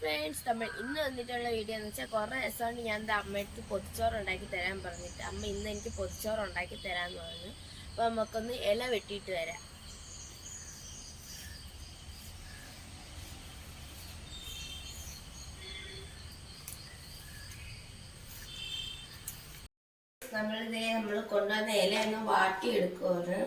Friends, നമ്മൾ ഇന്ന് വന്നിട്ടുള്ള വീഡിയോ എന്ന് വെച്ചാൽ കുറേ ദിവസമാണ് ഞാൻ എൻ്റെ അമ്മയടുത്ത് പൊതിച്ചോറ് ഉണ്ടാക്കി തരാൻ പറഞ്ഞിട്ട് അമ്മ ഇന്ന് എനിക്ക് പൊതിച്ചോറ് ഉണ്ടാക്കി തരാമെന്ന് പറഞ്ഞു. അപ്പോൾ നമുക്കൊന്ന് ഇല വെട്ടിയിട്ട് വരാം. നമ്മൾ കൊണ്ടുവന്ന ഇല ഒന്ന് വാട്ടിയെടുക്കുവാണ്.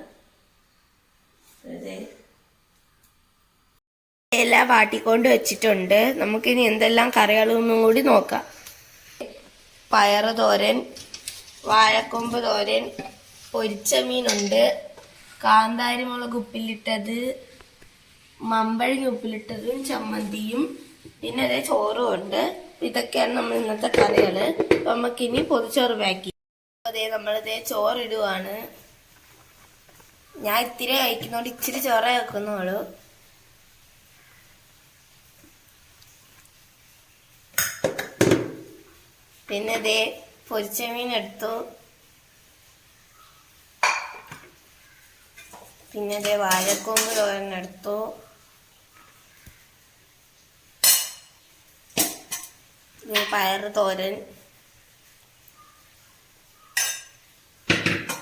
ഇല വാട്ടിക്കൊണ്ട് വെച്ചിട്ടുണ്ട്. നമുക്കിനി എന്തെല്ലാം കറികളൊന്നും കൂടി നോക്കാം. പയറ് തോരൻ, വാഴക്കൊമ്പ് തോരൻ, പൊരിച്ച മീനുണ്ട്, കാന്താരി മുളക് ഉപ്പിലിട്ടത്, മമ്പഴങ്ങ ഉപ്പിലിട്ടതും ചമ്മന്തിയും, പിന്നെ അതേ ചോറും ഉണ്ട്. ഇതൊക്കെയാണ് നമ്മൾ ഇന്നത്തെ കറികള്. അപ്പൊ നമുക്കിനി പൊതിച്ചോറ് പാക്ക്. അതേ നമ്മളിതേ ചോറിടുവാണ്. ഞാൻ ഇത്തിരി കഴിക്കുന്നോണ്ട് ഇച്ചിരി ചോറേ വെക്കുന്നുള്ളൂ. പിന്നെ ദേ പൊരിച്ച മീൻ എടുത്തു. പിന്നെ ദേ വാഴക്കൊമ്പ് തോരൻ എടുത്തു. പയറ് തോരൻ,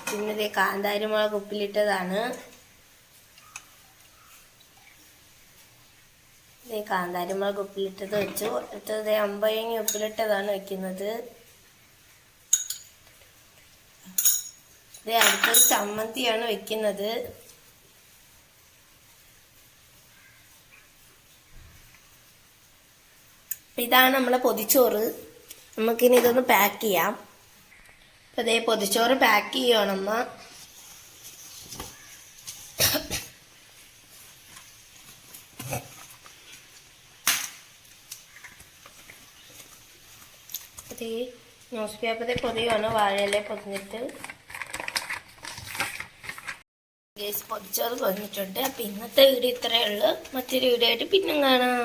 പിന്നെ ദേ കാന്താരി മുളക് ഉപ്പിലിട്ടതാണ്. കാന്താരി മുളക് ഉപ്പിലിട്ടത് വെച്ചു. അടുത്തത് അമ്പഴങ്ങ ഉപ്പിലിട്ടതാണ് വെക്കുന്നത്. അടുത്തൊരു ചമ്മന്തിയാണ് വെക്കുന്നത്. ഇതാണ് നമ്മളെ പൊതിച്ചോറ്. നമുക്കിനി ഇതൊന്ന് പാക്ക് ചെയ്യാം. അപ്പൊ ഇതേ പൊതിച്ചോറ് പാക്ക് ചെയ്യണമ്മ. ന്യൂസ് പേപ്പറിൽ പൊതിയാണ്, വാഴയിലെ പൊതിഞ്ഞിട്ട്. പൊതിച്ചോറ് പൊതിഞ്ഞിട്ടുണ്ട്. അപ്പൊ ഇന്നത്തെ വീഡിയോ ഇത്രയേ ഉള്ളൂ. മറ്റൊരു വീഡിയോ ആയിട്ട് പിന്നെ കാണാം.